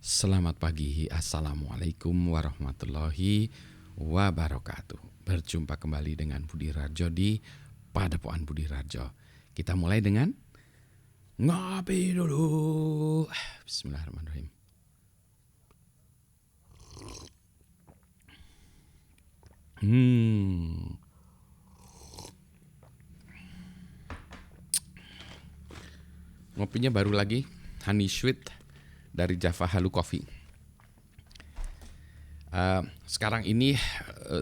Selamat pagi, Assalamualaikum warahmatullahi wabarakatuh. Berjumpa kembali dengan Budi Rarjo di Padepokan Budi Rarjo. Kita mulai dengan ngopi dulu. Bismillahirrahmanirrahim. Ngopinya baru lagi, honey sweet dari Java Halu Coffee. Sekarang ini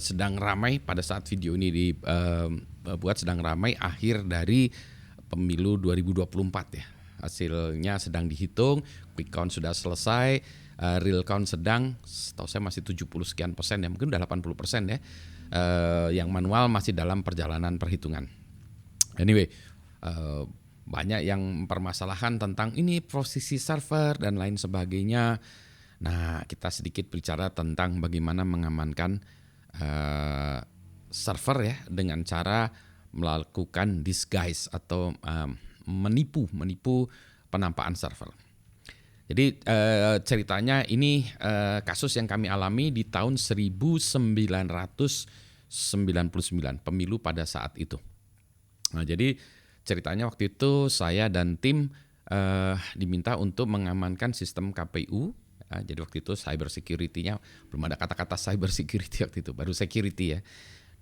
sedang ramai pada saat video ini dibuat, sedang ramai akhir dari pemilu 2024 ya. Hasilnya sedang dihitung, quick count sudah selesai, real count sedang, setahu saya masih 70 sekian persen ya, mungkin udah 80% ya. Yang manual masih dalam perjalanan perhitungan. Anyway, banyak yang mempermasalahkan tentang ini posisi server dan lain sebagainya. Nah, kita sedikit bicara tentang bagaimana mengamankan server ya dengan cara melakukan disguise atau menipu penampakan server. Jadi ceritanya ini kasus yang kami alami di tahun 1999, pemilu pada saat itu. Nah, jadi ceritanya waktu itu saya dan tim diminta untuk mengamankan sistem KPU. Jadi waktu itu cyber security-nya belum ada kata-kata cyber security waktu itu, baru security ya.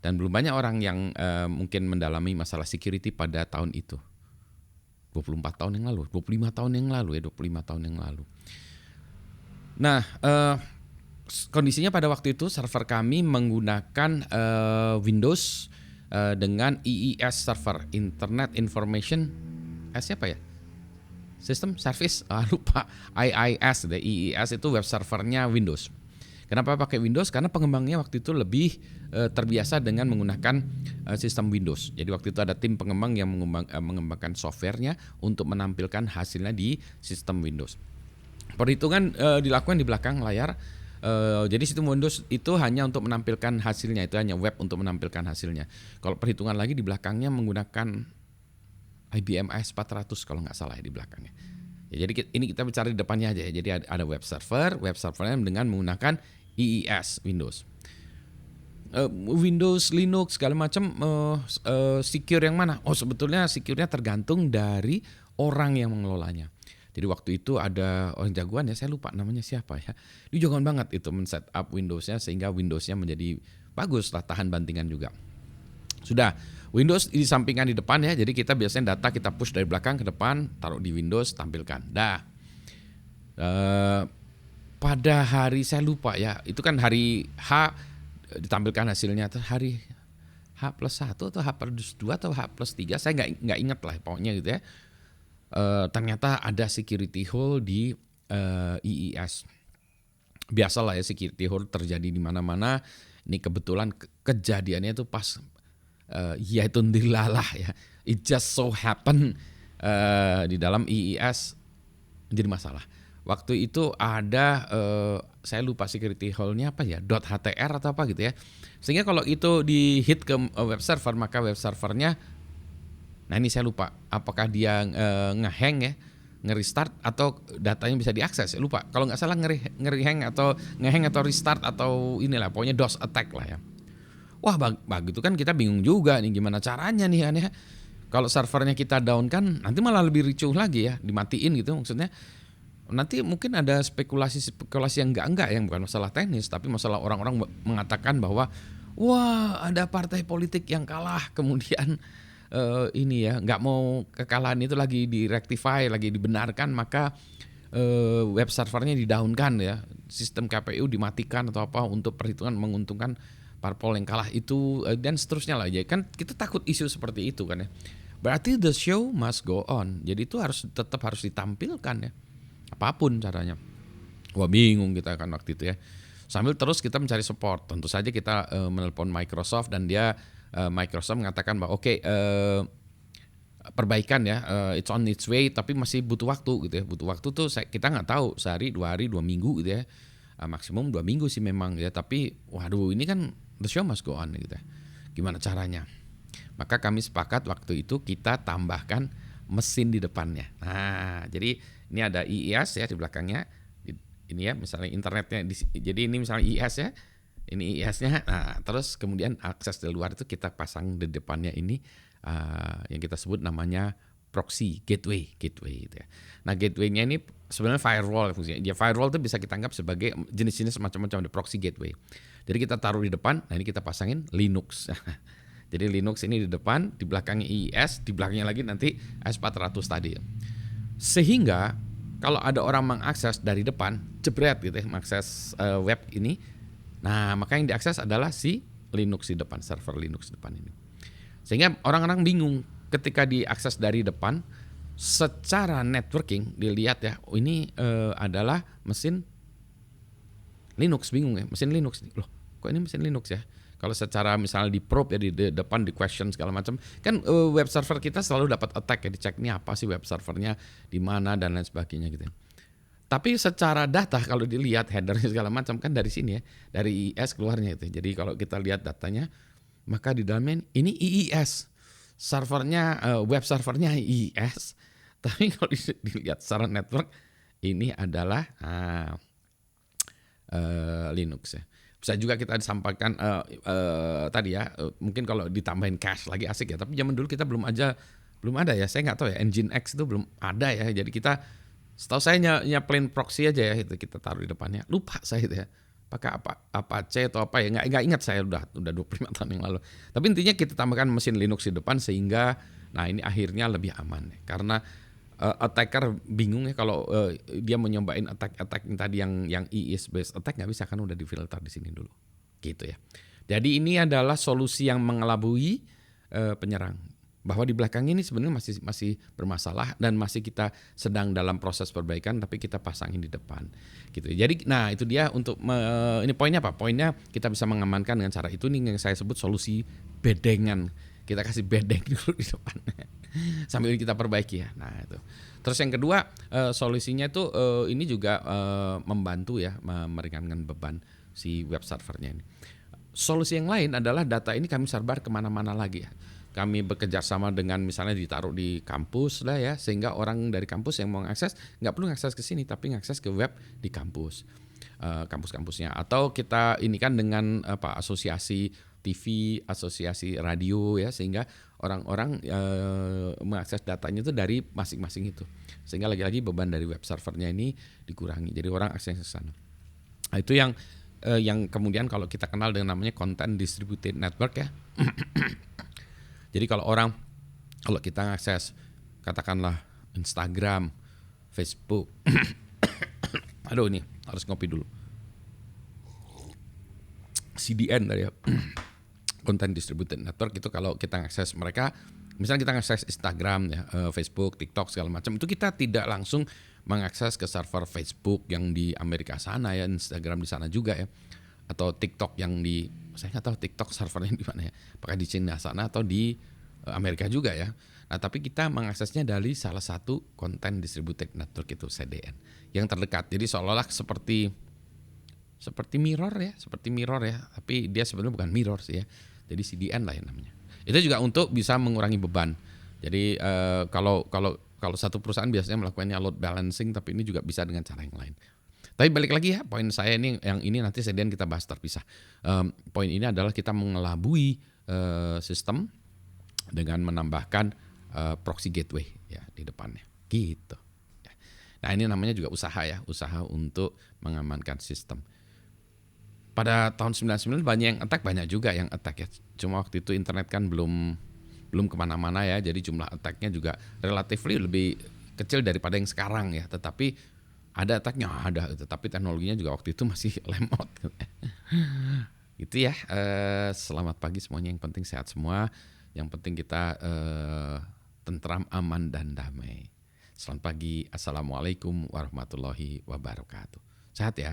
Dan belum banyak orang yang mungkin mendalami masalah security pada tahun itu. 25 tahun yang lalu. Nah, kondisinya pada waktu itu server kami menggunakan Windows dengan IIS server, Internet Information siapa ya? System Service, lupa, IIS, IIS itu web servernya Windows. Kenapa pakai Windows? Karena pengembangnya waktu itu lebih terbiasa dengan menggunakan sistem Windows. Jadi waktu itu ada tim pengembang yang mengembangkan softwarenya untuk menampilkan hasilnya di sistem Windows. Perhitungan dilakukan di belakang layar. Jadi sistem Windows itu hanya untuk menampilkan hasilnya, itu hanya web untuk menampilkan hasilnya. Kalau perhitungan lagi di belakangnya menggunakan IBM AS400 kalau nggak salah ya di belakangnya. Ya, jadi ini kita bicara di depannya aja ya. Jadi ada web servernya dengan menggunakan IIS Windows. Windows, Linux segala macam secure yang mana? Oh, sebetulnya secure-nya tergantung dari orang yang mengelolanya. Jadi waktu itu ada orang jagoan ya, saya lupa namanya siapa ya. Dia jagoan banget itu men-set up Windows-nya sehingga Windows-nya menjadi bagus lah, tahan bantingan juga. Sudah, Windows disampingkan di depan ya, jadi kita biasanya data kita push dari belakang ke depan, taruh di Windows, tampilkan. Pada hari saya lupa ya, itu kan hari H ditampilkan hasilnya, hari H+1 atau H+2 atau H+3, saya nggak ingat lah pokoknya gitu ya. Ternyata ada security hole di IIS. Biasalah ya, security hole terjadi di mana-mana. Ini kebetulan kejadiannya itu pas ya itu ndilalah ya. It just so happen di dalam IIS jadi masalah. Waktu itu ada saya lupa security hole-nya apa ya, .htr atau apa gitu ya. Sehingga kalau itu di hit ke web server, maka web servernya, nah ini saya lupa apakah dia ngehang ya, nge-restart atau datanya bisa diakses, lupa. Kalau nggak salah ngehang atau restart atau inilah pokoknya DOS attack lah ya. Wah, begitu kan kita bingung juga nih gimana caranya nih kan ya. Kalau servernya kita down kan nanti malah lebih ricuh lagi ya, dimatiin gitu maksudnya. Nanti mungkin ada spekulasi yang enggak yang bukan masalah teknis, tapi masalah orang-orang mengatakan bahwa wah, ada partai politik yang kalah kemudian ini ya, nggak mau kekalahan itu lagi directify, lagi dibenarkan, maka web servernya didownkan ya, sistem KPU dimatikan atau apa untuk perhitungan menguntungkan parpol yang kalah itu dan seterusnya lah. Jadi kan kita takut isu seperti itu kan ya. Berarti the show must go on. Jadi itu tetap harus ditampilkan ya. Apapun caranya. Wah, bingung kita kan waktu itu ya. Sambil terus kita mencari support. Tentu saja kita menelpon Microsoft dan Microsoft mengatakan bahwa perbaikan ya, it's on its way, tapi masih butuh waktu gitu ya. Butuh waktu tuh kita nggak tahu sehari, 2 hari, 2 minggu gitu ya. Maksimum 2 minggu sih memang ya. Tapi waduh, ini kan the show must go on gitu ya. Gimana caranya? Maka kami sepakat waktu itu kita tambahkan mesin di depannya. Nah, jadi ini ada IIS ya di belakangnya. ini ya, misalnya internetnya jadi ini misalnya IIS ya, ini IIS-nya. Nah, terus kemudian akses dari luar itu kita pasang di depannya ini yang kita sebut namanya proxy gateway gitu ya. Nah, gateway-nya ini sebenarnya firewall fungsinya. Ya, firewall itu bisa kita anggap sebagai jenis-jenis macam-macam ada proxy gateway. Jadi kita taruh di depan, nah ini kita pasangin Linux. Jadi Linux ini di depan, di belakangnya IIS, di belakangnya lagi nanti S400 tadi. Sehingga kalau ada orang mengakses dari depan, jebret gitu ya, mengakses web ini, nah maka yang diakses adalah si Linux di depan, server Linux di depan ini. Sehingga orang-orang bingung ketika diakses dari depan, secara networking dilihat ya, ini adalah mesin Linux, bingung ya, mesin Linux nih. Loh, kok ini mesin Linux ya? Kalau secara misalnya di probe ya di depan di question segala macam, kan web server kita selalu dapat attack ya, dicek ini apa sih web servernya, di mana dan lain sebagainya gitu. Tapi secara data kalau dilihat headernya segala macam kan dari sini ya, dari IIS keluarnya itu. Jadi kalau kita lihat datanya, maka di dalamnya ini IIS, servernya web servernya IIS. Tapi kalau dilihat secara network ini adalah Linux ya. Bisa juga kita disampaikan tadi ya, mungkin kalau ditambahin cache lagi asik ya. Tapi zaman dulu kita belum ada ya. Saya nggak tahu ya, Nginx itu belum ada ya. Jadi kita, setahu saya nyapelin proxy aja ya, itu kita taruh di depannya. Lupa saya itu ya. Pakai Apache atau apa ya, nggak ingat saya, udah 25 tahun yang lalu. Tapi intinya kita tambahkan mesin Linux di depan sehingga nah ini akhirnya lebih aman ya. Karena attacker bingung ya kalau dia mau nyobain attack tadi yang IIS based attack, nggak bisa kan, udah difilter di sini dulu gitu ya. Jadi ini adalah solusi yang mengelabui penyerang, bahwa di belakang ini sebenarnya masih bermasalah dan masih kita sedang dalam proses perbaikan, tapi kita pasangin di depan gitu. Jadi nah itu dia untuk ini poinnya apa? Poinnya kita bisa mengamankan dengan cara itu nih yang saya sebut solusi bedengan. Kita kasih bedeng dulu di depan sambil kita perbaiki ya. Nah itu. Terus yang kedua solusinya itu ini juga membantu ya meringankan beban si web servernya ini. Solusi yang lain adalah data ini kami sebar kemana-mana lagi ya. Kami bekerja sama dengan misalnya ditaruh di kampus lah ya, sehingga orang dari kampus yang mau mengakses nggak perlu mengakses ke sini tapi mengakses ke web di kampus, kampus-kampusnya. Atau kita ini kan dengan asosiasi TV, asosiasi radio ya, sehingga orang-orang mengakses datanya itu dari masing-masing itu. Sehingga lagi-lagi beban dari web servernya ini dikurangi. Jadi orang akses ke sana. Nah, itu yang kemudian kalau kita kenal dengan namanya content distributed network ya. Jadi kalau kita ngakses katakanlah Instagram, Facebook. Aduh ini harus ngopi dulu. CDN tadi ya. Content distributed network itu kalau kita ngakses mereka, misalnya kita ngakses Instagram ya, Facebook, TikTok segala macam, itu kita tidak langsung mengakses ke server Facebook yang di Amerika sana ya, Instagram di sana juga ya, atau TikTok yang di, saya nggak tahu TikTok servernya di mana ya, apakah di Cina sana atau di Amerika juga ya. Nah tapi kita mengaksesnya dari salah satu content distributed network itu CDN yang terdekat. Jadi seolah-olah seperti mirror ya, tapi dia sebenarnya bukan mirror sih ya. Jadi CDN lah yang namanya. Itu juga untuk bisa mengurangi beban. Jadi kalau satu perusahaan biasanya melakukannya load balancing, tapi ini juga bisa dengan cara yang lain. Tapi balik lagi ya, poin saya ini yang ini nanti sedian kita bahas terpisah. Poin ini adalah kita mengelabui sistem dengan menambahkan proxy gateway ya di depannya. Gitu. Nah ini namanya juga usaha ya, usaha untuk mengamankan sistem. Pada tahun 99 banyak juga yang attack ya. Cuma waktu itu internet kan belum kemana-mana ya, jadi jumlah attack-nya juga relatif lebih kecil daripada yang sekarang ya. Tetapi ada attack-nya ada, tetapi teknologinya juga waktu itu masih lemot. Itu ya. Selamat pagi semuanya, yang penting sehat semua. Yang penting kita tentram, aman dan damai. Selamat pagi, assalamualaikum warahmatullahi wabarakatuh. Sehat ya.